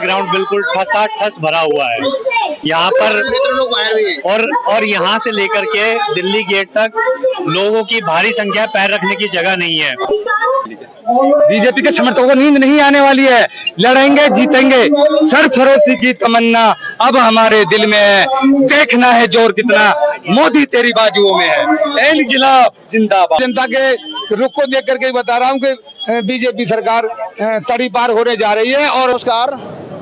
Ground बिल्कुल ठस भरा हुआ है यहाँ पर, और यहाँ से लेकर के दिल्ली गेट तक लोगों की भारी संख्या, पैर रखने की जगह नहीं है। बीजेपी के समर्थकों को नींद नहीं आने वाली है, लड़ेंगे जीतेंगे, सरफरोशी की तमन्ना अब हमारे दिल में है, देखना है जोर कितना मोदी तेरी बाजुओं में है, इनकलाब जिंदाबाद। जनता के रुख को देख करके बता रहा हूँ कि बीजेपी सरकार तड़ी पार होने जा रही है। और नमस्कार,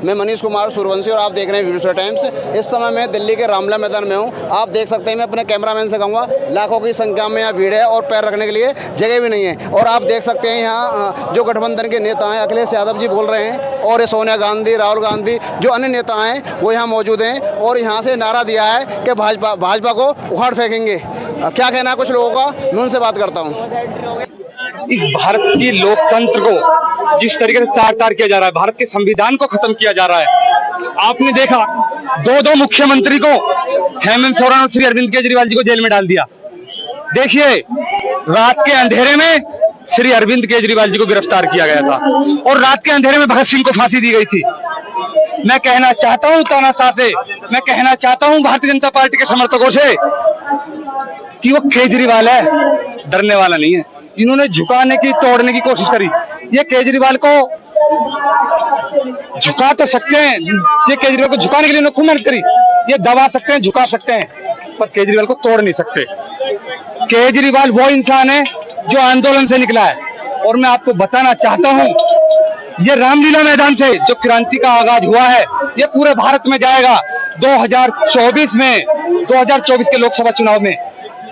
मैं मनीष कुमार सूर्यवंशी और आप देख रहे हैं वीडियो टाइम्स। इस समय मैं दिल्ली के रामलीला मैदान में हूं। आप देख सकते हैं, मैं अपने कैमरामैन से कहूँगा, लाखों की संख्या में यहाँ भीड़ है और पैर रखने के लिए जगह भी नहीं है। और आप देख सकते हैं यहाँ जो गठबंधन के नेता हैं, अखिलेश यादव जी बोल रहे हैं, और सोनिया गांधी, राहुल गांधी, जो अन्य नेता हैं वो यहाँ मौजूद हैं और यहाँ से नारा दिया है कि भाजपा को उखाड़ फेंकेंगे। क्या कहना है कुछ लोगों का, मैं उनसे बात करता हूँ। इस भारत की लोकतंत्र को जिस तरीके से तार किया जा रहा है, भारत के संविधान को खत्म किया जा रहा है। आपने देखा दो मुख्यमंत्री को, हेमंत सोरेन और श्री अरविंद केजरीवाल जी को जेल में डाल दिया। देखिए, रात के अंधेरे में श्री अरविंद केजरीवाल जी को गिरफ्तार किया गया था और रात के अंधेरे में भगत सिंह को फांसी दी गई थी। मैं कहना चाहता हूं तानाशाह से, मैं कहना चाहता हूं भारतीय जनता पार्टी के समर्थकों से कि वो केजरीवाल है, डरने वाला नहीं है। इन्होंने झुकाने की, तोड़ने की कोशिश करी। ये केजरीवाल को झुका तो सकते हैं, ये केजरीवाल को झुकाने के लिए उन्होंने खूब मेहनत करी। ये दबा सकते हैं, झुका सकते हैं, पर केजरीवाल को तोड़ नहीं सकते। केजरीवाल वो इंसान है जो आंदोलन से निकला है। और मैं आपको बताना चाहता हूं, ये रामलीला मैदान से जो क्रांति का आगाज हुआ है, ये पूरे भारत में जाएगा। 2024 के लोकसभा चुनाव में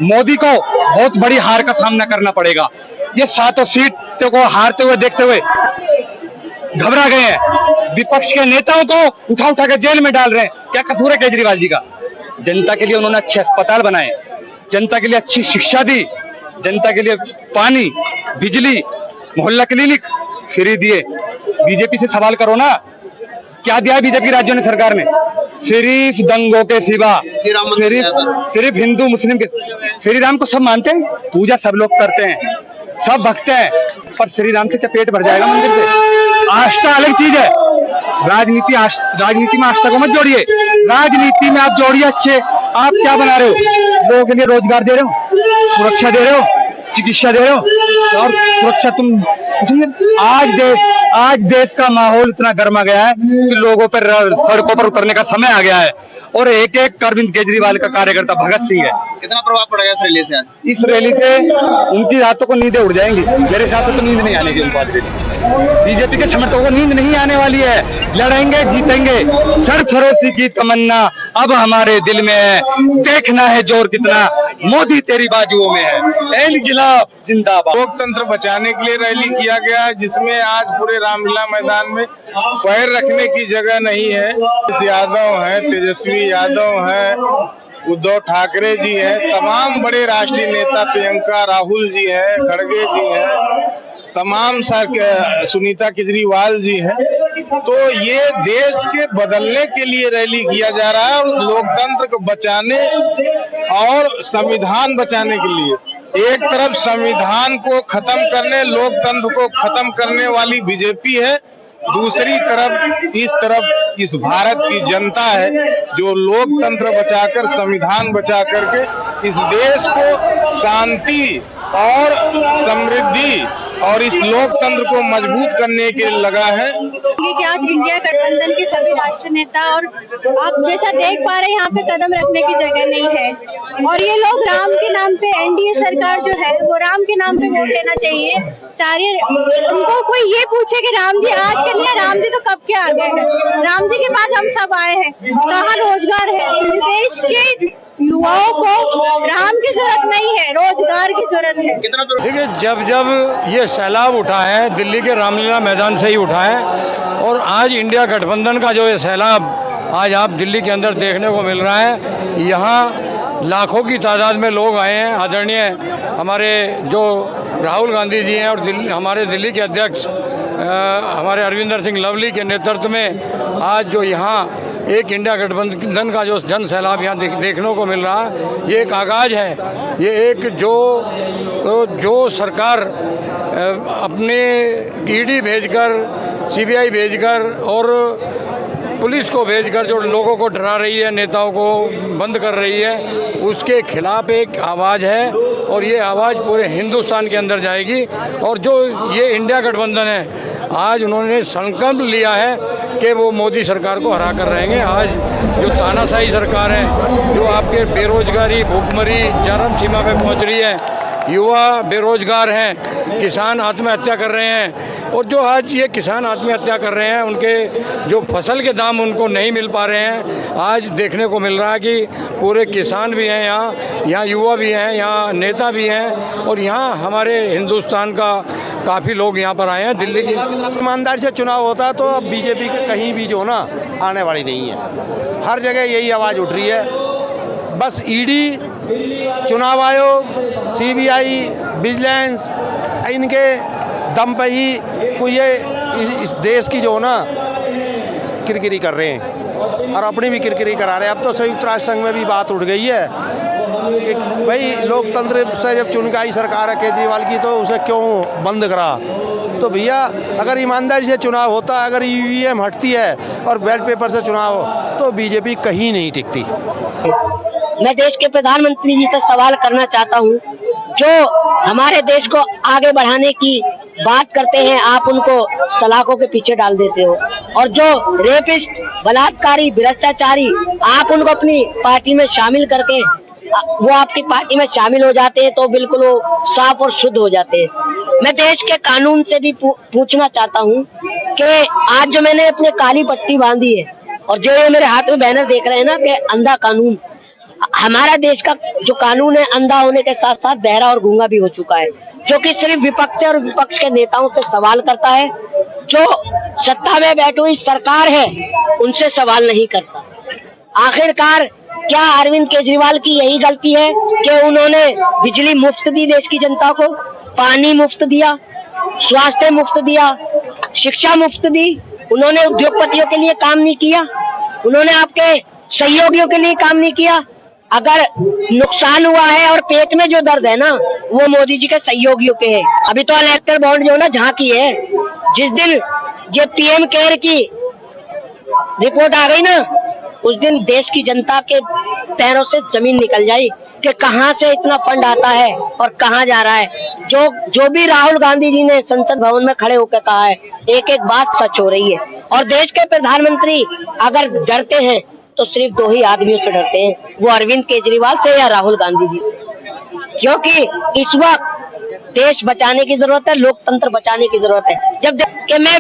मोदी को बहुत बड़ी हार का सामना करना पड़ेगा। ये 7 सीटों को हारते हुए देखते हुए घबरा गए हैं। विपक्ष के नेताओं को उठा के जेल में डाल रहे हैं। क्या कसूर है केजरीवाल जी का? जनता के लिए उन्होंने अच्छे अस्पताल बनाए, जनता के लिए अच्छी शिक्षा दी, जनता के लिए पानी, बिजली, मोहल्ला क्लिनिक फ्री दिए। बीजेपी से सवाल करो ना, क्या दिया बीजेपी राज्यों ने, सरकार ने? सिर्फ दंगों के सिवा, सिर्फ हिंदू मुस्लिम के। श्री राम को सब मानते हैं, पूजा सब लोग करते हैं, सब भक्त हैं, पर श्री राम से क्या पेट भर जाएगा मंदिर से? आस्था अलग चीज है। राजनीति में आस्था को मत जोड़िए। राजनीति में आप जोड़िए अच्छे। आप क्या बना रहे हो? लोगों के लिए रोजगार दे रहे हो, सुरक्षा दे रहे हो, चिकित्सा दे रहे हो, और सुरक्षा तुम आज देश का माहौल इतना गर्मा गया है कि लोगों पर सड़कों पर उतरने का समय आ गया है। और एक अरविंद केजरीवाल का कार्यकर्ता भगत सिंह है। कितना प्रभाव पड़ेगा इस रैली से? इस रैली से उनकी रातों को नींदें उड़ जाएंगी। मेरे हिसाब से तो नींद नहीं आने की उनको। बीजेपी के समर्थकों को नींद नहीं आने वाली है, लड़ेंगे जीतेंगे, सरफरोशी की तमन्ना अब हमारे दिल में है, देखना है जोर कितना मोदी तेरी बाजुओं में है, इनकलाब जिंदाबाद। लोकतंत्र बचाने के लिए रैली किया गया है, जिसमें आज पूरे रामलीला मैदान में पैर रखने की जगह नहीं है। यादव है, तेजस्वी यादव है, उद्धव ठाकरे जी हैं, तमाम बड़े राष्ट्रीय नेता, प्रियंका राहुल जी हैं, खड़गे जी हैं, तमाम सुनीता केजरीवाल जी हैं। तो ये देश के बदलने के लिए रैली किया जा रहा है, लोकतंत्र को बचाने और संविधान बचाने के लिए। एक तरफ संविधान को खत्म करने, लोकतंत्र को खत्म करने वाली बीजेपी है, दूसरी तरफ इस भारत की जनता है जो लोकतंत्र बचाकर, संविधान बचा करके इस देश को शांति और समृद्धि और इस लोकतंत्र को मजबूत करने के लगा है। कि आज इंडिया गठबंधन के सभी राष्ट्रीय नेता, और आप जैसा देख पा रहे हैं, यहाँ पे कदम रखने की जगह नहीं है। और ये लोग राम के नाम पे, एनडीए सरकार जो है वो राम के नाम पे वोट लेना चाहिए। उनको कोई ये पूछे कि राम जी आज के लिए, राम जी तो कब के आ गए हैं, राम जी के बाद हम सब आए हैं, कहाँ रोजगार है? देश के युवाओं को राम की जरूरत नहीं है, रोजगार की जरूरत है। देखिए, जब ये सैलाब उठा है, दिल्ली के रामलीला मैदान से ही उठा है, और आज इंडिया गठबंधन का जो ये सैलाब आज आप दिल्ली के अंदर देखने को मिल रहा है, यहाँ लाखों की तादाद में लोग आए हैं। आदरणीय हमारे जो राहुल गांधी जी हैं और हमारे दिल्ली के अध्यक्ष हमारे अरविंदर सिंह लवली के नेतृत्व में आज जो यहाँ एक इंडिया गठबंधन का जो जन सैलाब यहाँ देखने को मिल रहा है, ये एक आगाज है। ये एक जो सरकार अपने ईडी भेजकर, सीबीआई भेजकर और पुलिस को भेजकर जो लोगों को डरा रही है, नेताओं को बंद कर रही है, उसके खिलाफ एक आवाज़ है और ये आवाज़ पूरे हिंदुस्तान के अंदर जाएगी। और जो ये इंडिया गठबंधन है, आज उन्होंने संकल्प लिया है कि वो मोदी सरकार को हरा कर रहेंगे। आज जो तानाशाही सरकार है, जो आपके बेरोजगारी, भूखमरी चरम सीमा पे पहुंच रही है, युवा बेरोजगार हैं, किसान आत्महत्या कर रहे हैं, और जो आज ये किसान आत्महत्या कर रहे हैं, उनके जो फसल के दाम उनको नहीं मिल पा रहे हैं, आज देखने को मिल रहा है कि पूरे किसान भी हैं यहाँ युवा भी हैं, यहाँ नेता भी हैं, और यहाँ हमारे हिंदुस्तान का काफ़ी लोग यहाँ पर आए हैं। दिल्ली की ईमानदारी से चुनाव होता तो अब बीजेपी के कहीं भी जो ना आने वाली नहीं है। हर जगह यही आवाज़ उठ रही है, बस ईडी, चुनाव आयोग, सीबीआई, विजिलेंस, इनके दम पे ही कोई ये इस देश की जो ना किरकिरी कर रहे हैं और अपनी भी किरकिरी करा रहे हैं। अब तो संयुक्त राष्ट्र संघ में भी बात उठ गई है कि भाई लोकतंत्र से जब चुन के आई सरकार है केजरीवाल की, तो उसे क्यों बंद करा। तो भैया अगर ईमानदारी से चुनाव होता, अगर ईवीएम हटती है और बैलेट पेपर से चुनाव हो, तो बीजेपी कहीं नहीं टिकती। मैं देश के प्रधानमंत्री जी से सवाल करना चाहता हूँ, जो हमारे देश को आगे बढ़ाने की बात करते हैं, आप उनको सलाखों के पीछे डाल देते हो, और जो रेपिस्ट, बलात्कारी, भ्रष्टाचारी, आप उनको अपनी पार्टी में शामिल करके वो आपकी पार्टी में शामिल हो जाते हैं, तो बिल्कुल वो साफ और शुद्ध हो जाते हैं। मैं देश के कानून से भी पूछना चाहता हूँ कि आज जो मैंने अपने काली पट्टी बांधी है और जो ये मेरे हाथ में बैनर देख रहे हैं ना कि अंधा कानून, हमारा देश का जो कानून है अंधा होने के साथ साथ बहरा और गूंगा भी हो चुका है, जो कि सिर्फ विपक्ष और विपक्ष के नेताओं से सवाल करता है, जो सत्ता में बैठी हुई सरकार है उनसे सवाल नहीं करता। आखिरकार क्या अरविंद केजरीवाल की यही गलती है कि उन्होंने बिजली मुफ्त दी देश की जनता को, पानी मुफ्त दिया, स्वास्थ्य मुफ्त दिया, शिक्षा मुफ्त दी, उन्होंने उद्योगपतियों के लिए काम नहीं किया, उन्होंने आपके सहयोगियों के लिए काम नहीं किया। अगर नुकसान हुआ है और पेट में जो दर्द है ना, वो मोदी जी के सहयोगियों के है। अभी तो इलेक्टर बॉन्ड जो ना झांकी है, जिस दिन ये पीएम केयर की रिपोर्ट आ गई ना, उस दिन देश की जनता के पैरों से जमीन निकल जाए कि कहां से इतना फंड आता है और कहां जा रहा है। जो भी राहुल गांधी जी ने संसद भवन में खड़े होकर कहा है, एक एक बात सच हो रही है। और देश के प्रधानमंत्री अगर डरते हैं तो सिर्फ दो ही आदमियों से डरते हैं, वो अरविंद केजरीवाल से या राहुल गांधी जी से, क्योंकि इस वक्त देश बचाने की जरूरत है, लोकतंत्र बचाने की जरूरत है। जब कि मैं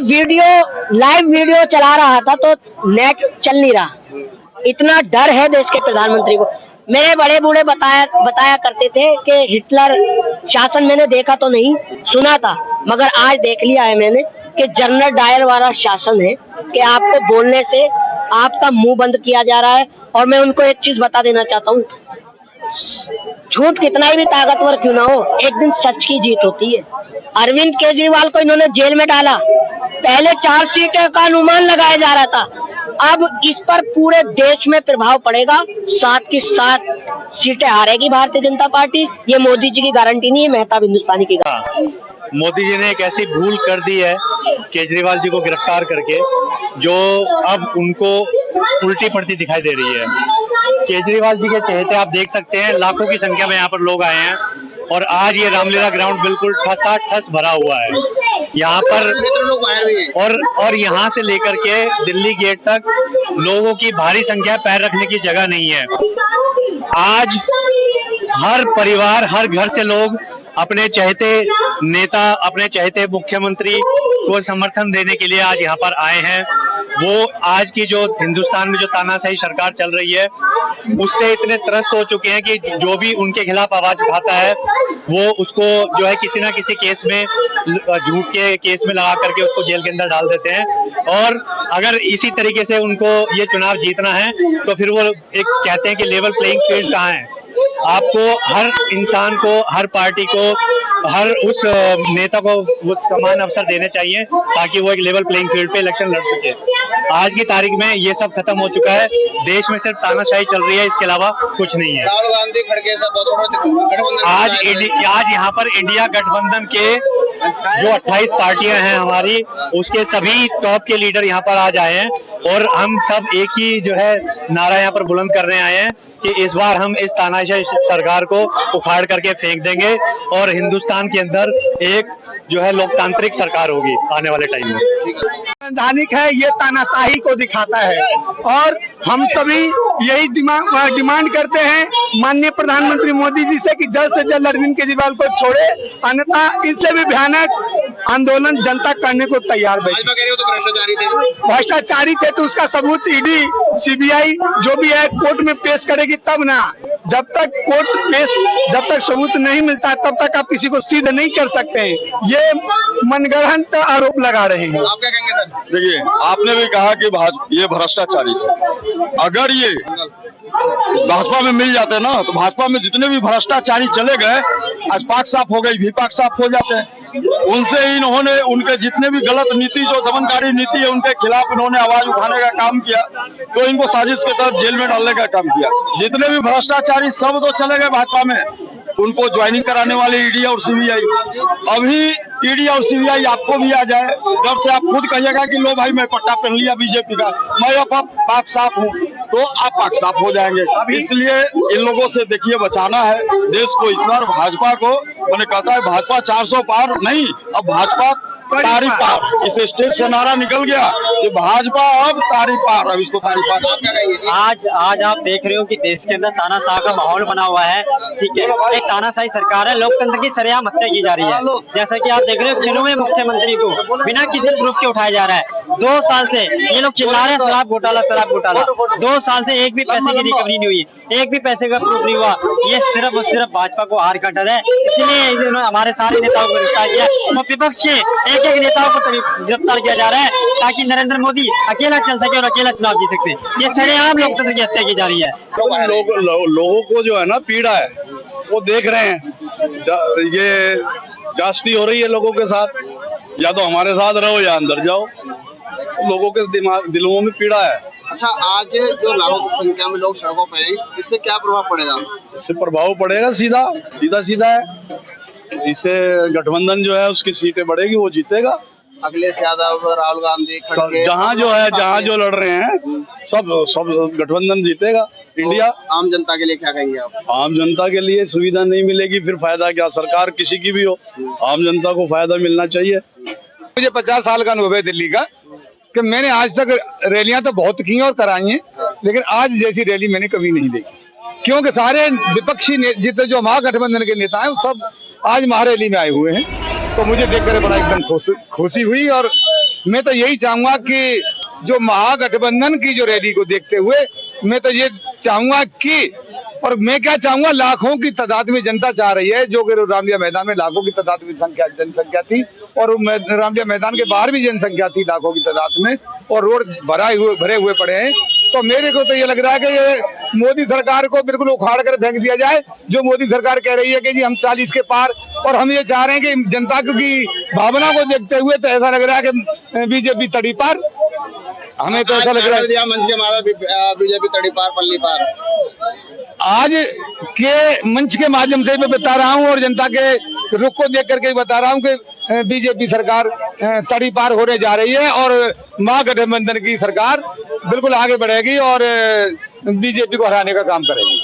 लाइव वीडियो चला रहा था तो नेट चल नहीं रहा, इतना डर है देश के प्रधानमंत्री को। मेरे बड़े बूढ़े बताया करते थे कि हिटलर शासन मैंने देखा तो नहीं, सुना था, मगर आज देख लिया है मैंने कि जनरल डायर वाला शासन है कि आपको बोलने से आपका मुंह बंद किया जा रहा है। और मैं उनको एक चीज बता देना चाहता हूँ, झूठ कितना ही भी ताकतवर क्यों ना हो, एक दिन सच की जीत होती है। अरविंद केजरीवाल को इन्होंने जेल में डाला, पहले 4 सीटें का अनुमान लगाया जा रहा था, अब इस पर पूरे देश में प्रभाव पड़ेगा, 7 की 7 सीटें हारेगी भारतीय जनता पार्टी। ये मोदी जी की गारंटी नहीं है, मेहताब हिंदुस्तानी की गारंटी। मोदी जी ने एक ऐसी भूल कर दी है केजरीवाल जी को गिरफ्तार करके, जो अब उनको उल्टी पड़ती दिखाई दे रही है। केजरीवाल जी के चहेते आप देख सकते हैं, लाखों की संख्या में यहाँ पर लोग आए हैं, और आज ये रामलीला ग्राउंड बिल्कुल ठसाठस भरा हुआ है यहाँ पर। और यहाँ से लेकर के दिल्ली गेट तक लोगों की भारी संख्या, पैर रखने की जगह नहीं है। आज हर परिवार, हर घर से लोग अपने चहेते नेता, अपने चहेते मुख्यमंत्री को समर्थन देने के लिए आज यहाँ पर आए हैं। वो आज की जो हिंदुस्तान में जो तानाशाही सरकार चल रही है, उससे इतने त्रस्त हो चुके हैं कि जो भी उनके खिलाफ आवाज उठाता है, वो उसको जो है किसी ना किसी केस में, झूठ के केस में लगा करके उसको जेल के अंदर डाल देते हैं। और अगर इसी तरीके से उनको ये चुनाव जीतना है तो फिर वो एक कहते हैं कि लेवल प्लेइंग फील्ड कहाँ है। आपको हर इंसान को, हर पार्टी को, हर उस नेता को वो समान अवसर देने चाहिए ताकि वो एक लेवल प्लेइंग फील्ड पे इलेक्शन लड़ सके। आज की तारीख में ये सब खत्म हो चुका है, देश में सिर्फ तानाशाही चल रही है, इसके अलावा कुछ नहीं है। आज यहाँ पर इंडिया गठबंधन के जो 28 पार्टियां हैं हमारी, उसके सभी टॉप के लीडर यहाँ पर आज आए हैं और हम सब एक ही जो है नारा यहाँ पर बुलंद करने आए हैं कि इस बार हम इस तानाशाही सरकार को उखाड़ करके फेंक देंगे और हिंदुस्तान के अंदर एक जो है लोकतांत्रिक सरकार होगी आने वाले टाइम में। संवैधानिक है, ये तानाशाही को दिखाता है और हम सभी यही डिमांड करते हैं माननीय प्रधानमंत्री मोदी जी से कि जल्द से जल्द अरविंद केजरीवाल को छोड़े, अन्यथा इससे भी भयानक आंदोलन जनता करने को तैयार बैठी। भ्रष्टाचारी थे तो उसका सबूत ईडी सीबीआई जो भी है कोर्ट में पेश करेगी तब ना। जब तक सबूत नहीं मिलता तब तक आप किसी को सिद्ध नहीं कर सकते हैं। ये मनगढ़ंत आरोप लगा रहे हैं। आप क्या कहेंगे सर? देखिए, आपने भी कहा कि ये भ्रष्टाचारी थे। अगर ये भाजपा में मिल जाते ना तो भाजपा में जितने भी भ्रष्टाचारी चले गए आज पाक साफ हो गई, भी पाक साफ हो जाते हैं। उनसे ही इन्होंने उनके जितने भी गलत नीति जो दमनकारी नीति है उनके खिलाफ इन्होंने आवाज उठाने का काम किया तो इनको साजिश के तहत जेल में डालने का काम किया। जितने भी भ्रष्टाचारी सब तो चले गए भाजपा में, उनको ज्वाइनिंग कराने वाले ईडी और सीबीआई। अभी ईडी और सीबीआई आपको भी आ जाए, जब से आप खुद कहिएगा कि लो भाई मैं पट्टा पहन लिया बीजेपी का, मैं अब पाक साफ हूँ, तो आप पाक साफ हो जाएंगे। इसलिए इन लोगों से देखिए बचाना है देश को। इस बार भाजपा को मैंने कहता है भाजपा 400 पार नहीं, अब भाजपा तारी पार। इस स्टेज से नारा निकल गया कि भाजपा अब तारी पार, अब इसको तारी पार। आज आप देख रहे हो कि देश के अंदर तानाशाह का माहौल बना हुआ है। ठीक है, एक तानाशाही सरकार है, लोकतंत्र की सरेआम हत्या की जा रही है। जैसा कि आप देख रहे हो चुनाव में मुख्यमंत्री को बिना किसी प्रूफ के उठाया जा रहा है। 2 साल से ये लोग चिल्ला रहे हैं शराब घोटाला शराब घोटाला। 2 साल से एक भी पैसे की रिकवरी नहीं हुई, एक भी पैसे का प्रूफ नहीं हुआ। ये सिर्फ और सिर्फ भाजपा को हार का डर है, इसलिए इन्होंने हमारे सारे नेताओं को गिरफ्तार किया और विपक्ष के एक नेताओं को गिरफ्तार किया जा रहा है ताकि नरेंद्र मोदी अकेला चल सके और अकेला चुनाव जीत सकते। ये सरेआम लोकतंत्र की हत्या की जा रही है। लोगों को जो है ना पीड़ा है वो देख रहे हैं। ये जास्ती हो रही है लोगों के साथ, या तो हमारे साथ रहो या अंदर जाओ। लोगों के दिलों में पीड़ा है। अच्छा, आज जो लाखों की संख्या में लोग सड़कों पे हैं, इससे क्या प्रभाव पड़ेगा? इससे प्रभाव पड़ेगा सीधा है। इससे गठबंधन जो है उसकी सीटें बढ़ेगी, वो जीतेगा। अखिलेश यादव, राहुल गांधी, जहाँ जो लड़ रहे हैं सब गठबंधन जीतेगा। इंडिया आम जनता के लिए क्या कहेंगे आप? आम जनता के लिए सुविधा नहीं मिलेगी फिर फायदा क्या? सरकार किसी की भी हो, आम जनता को फायदा मिलना चाहिए। मुझे 50 साल का अनुभव है दिल्ली का कि मैंने आज तक रैलियां तो बहुत की और कराई हैं, लेकिन आज जैसी रैली मैंने कभी नहीं देखी। क्योंकि सारे विपक्षी जितने जो महागठबंधन के नेता हैं सब आज महारैली में आए हुए हैं, तो मुझे देखकर बड़ा एकदम खुशी हुई। और मैं तो यही चाहूंगा कि जो महागठबंधन की जो रैली को देखते हुए मैं तो ये चाहूंगा कि, और मैं क्या चाहूंगा, लाखों की तादाद में जनता चाह रही है, जो कि रामलीला मैदान में लाखों की तादाद में जनसंख्या थी और रामलीला मैदान के बाहर भी जनसंख्या थी लाखों की तादाद में, और रोड भरे हुए पड़े हैं। तो मेरे को तो ये लग रहा है कि ये मोदी सरकार को बिल्कुल उखाड़ कर फेंक दिया जाए। जो मोदी सरकार कह रही है कि जी हम 40 के पार, और हम ये चाह रहे हैं कि जनता की भावना को देखते हुए तो ऐसा लग रहा है कि बीजेपी तड़ी पार। हमें तो ऐसा लग रहा है बीजेपी तड़ी पार पल्ली पार। आज के मंच के माध्यम से मैं बता रहा हूं और जनता के रुख को देख करके बता रहा हूं कि बीजेपी सरकार तड़ी पार होने जा रही है और महागठबंधन की सरकार बिल्कुल आगे बढ़ेगी और बीजेपी को हराने का काम करेगी।